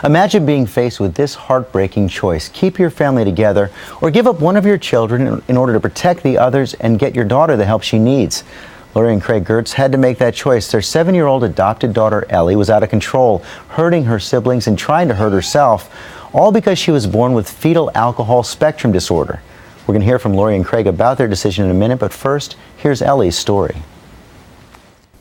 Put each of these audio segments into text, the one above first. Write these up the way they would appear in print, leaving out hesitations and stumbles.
Imagine being faced with this heartbreaking choice. Keep your family together or give up one of your children in order to protect the others and get your daughter the help she needs. Lori and Craig Gertz had to make that choice. Their 7-year-old adopted daughter, Ellie, was out of control, hurting her siblings and trying to hurt herself, all because she was born with fetal alcohol spectrum disorder. We're going to hear from Lori and Craig about their decision in a minute, but first, here's Ellie's story.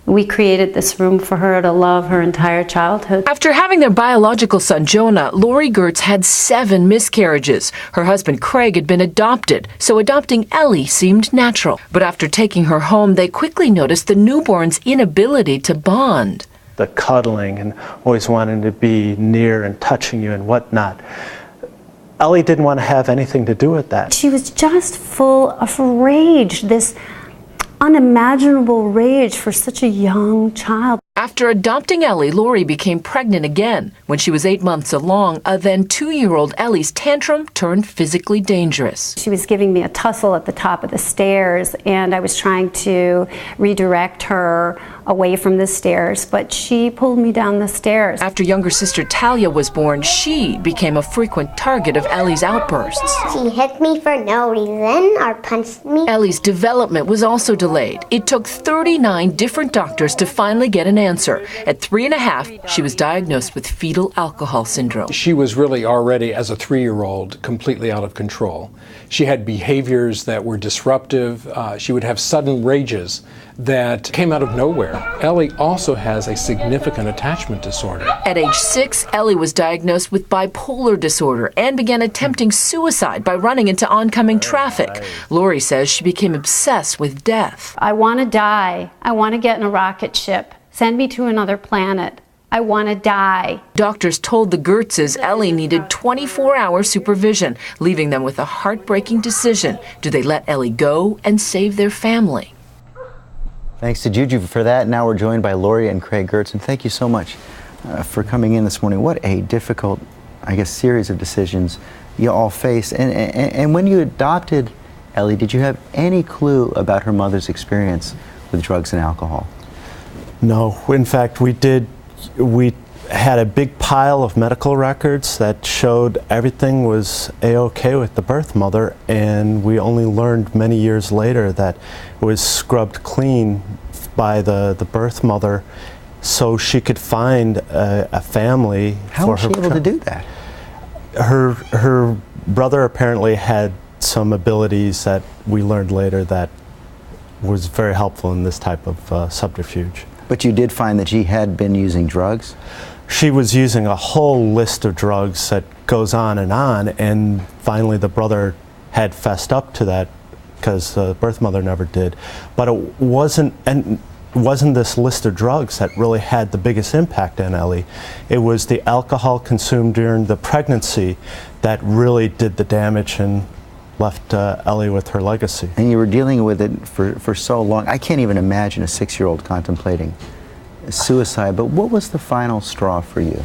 We created this room for her to love her entire childhood. After having their biological son, Jonah, Lori Gertz had 7 miscarriages. Her husband, Craig, had been adopted, so adopting Ellie seemed natural. But after taking her home, they quickly noticed the newborn's inability to bond. The cuddling and always wanting to be near and touching you and whatnot. Ellie didn't want to have anything to do with that. She was just full of rage, this unimaginable rage for such a young child. After adopting Ellie, Lori became pregnant again. When she was 8 months along, a then 2-year-old Ellie's tantrum turned physically dangerous. She was giving me a tussle at the top of the stairs, and I was trying to redirect her away from the stairs, but she pulled me down the stairs. After younger sister Talia was born, she became a frequent target of Ellie's outbursts. She hit me for no reason or punched me. Ellie's development was also delayed. It took 39 different doctors to finally get an answer. At 3.5, she was diagnosed with fetal alcohol syndrome. She was really already, as a 3-year-old, completely out of control. She had behaviors that were disruptive. She would have sudden rages that came out of nowhere. Ellie also has a significant attachment disorder. At age 6, Ellie was diagnosed with bipolar disorder and began attempting suicide by running into oncoming traffic. Lori says she became obsessed with death. I want to die. I want to get in a rocket ship. Send me to another planet. I want to die. Doctors told the Gertzes Ellie needed 24-hour supervision, leaving them with a heartbreaking decision. Do they let Ellie go and save their family? Thanks to Juju for that. Now we're joined by Lori and Craig Gertz, and thank you so much for coming in this morning. What a difficult, I guess, series of decisions you all faced. And when you adopted Ellie, did you have any clue about her mother's experience with drugs and alcohol? No, in fact, we had a big pile of medical records that showed everything was A-OK with the birth mother, and we only learned many years later that it was scrubbed clean by the birth mother so she could find a family for her. How was she able to do that? Her brother apparently had some abilities that we learned later that was very helpful in this type of subterfuge. But you did find that she had been using drugs? She was using a whole list of drugs that goes on, and finally the brother had fessed up to that because the birth mother never did. But it wasn't this list of drugs that really had the biggest impact on Ellie. It was the alcohol consumed during the pregnancy that really did the damage and left Ellie with her legacy. And you were dealing with it for so long. I can't even imagine a 6-year-old contemplating suicide, but what was the final straw for you?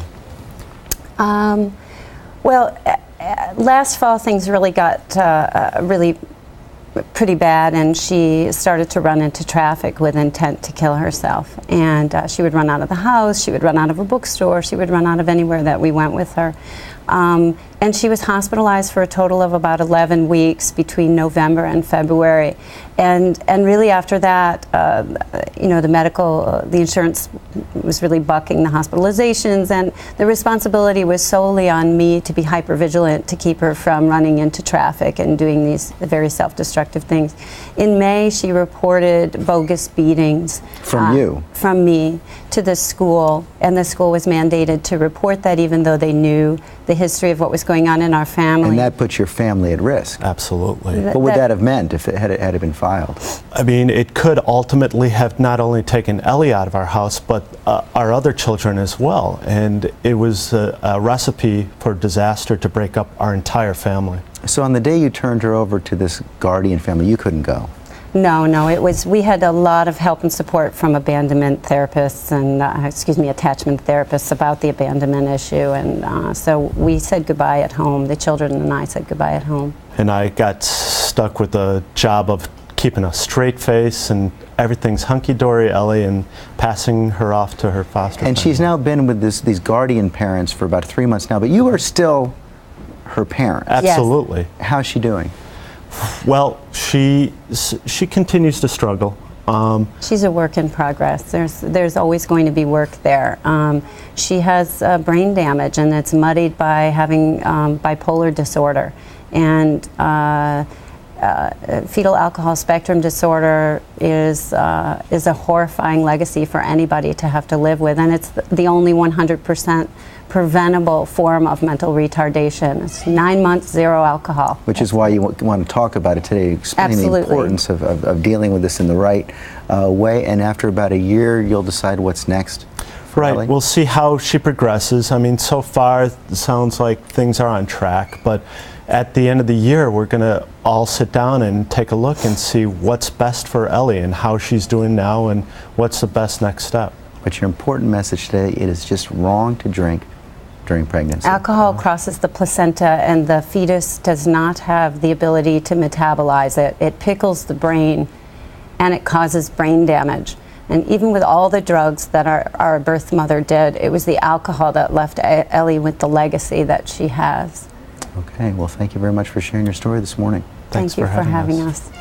Well, last fall things really got really pretty bad, and she started to run into traffic with intent to kill herself. And she would run out of the house, she would run out of a bookstore, she would run out of anywhere that we went with her. And she was hospitalized for a total of about 11 weeks between November and February. And really after that, you know, the insurance was really bucking the hospitalizations, and the responsibility was solely on me to be hypervigilant to keep her from running into traffic and doing these very self-destructive things. In May, she reported bogus beatings. From you? From me to the school, and the school was mandated to report that even though they knew the history of what was going on in our family. And that puts your family at risk. Absolutely. What would that have meant if it had been filed? I mean, it could ultimately have not only taken Ellie out of our house, but our other children as well. And it was a recipe for disaster to break up our entire family. So on the day you turned her over to this guardian family, you couldn't go? No, it was, we had a lot of help and support from abandonment therapists and, attachment therapists about the abandonment issue, and so we said goodbye at home. The children and I said goodbye at home. And I got stuck with the job of keeping a straight face and everything's hunky-dory, Ellie, and passing her off to her foster And family. she's now been with these guardian parents for about 3 months now, but you are still her parent. Absolutely. How's she doing? Well, she continues to struggle. She's a work in progress. There's always going to be work there. She has brain damage, and it's muddied by having bipolar disorder. And fetal alcohol spectrum disorder is a horrifying legacy for anybody to have to live with, and it's the only 100% preventable form of mental retardation. It's 9 months, zero alcohol. Which is why you want to talk about it today, explaining Absolutely. the importance of dealing with this in the right way. And after about a year, you'll decide what's next. Right, Ellie? we'll see how she progresses. I mean, so far it sounds like things are on track, but at the end of the year, we're going to all sit down and take a look and see what's best for Ellie and how she's doing now and what's the best next step. But your important message today, it is just wrong to drink during pregnancy. Alcohol crosses the placenta, and the fetus does not have the ability to metabolize it. It pickles the brain, and it causes brain damage. And even with all the drugs that our birth mother did, it was the alcohol that left Ellie with the legacy that she has. Okay, well, thank you very much for sharing your story this morning. Thank you for having us.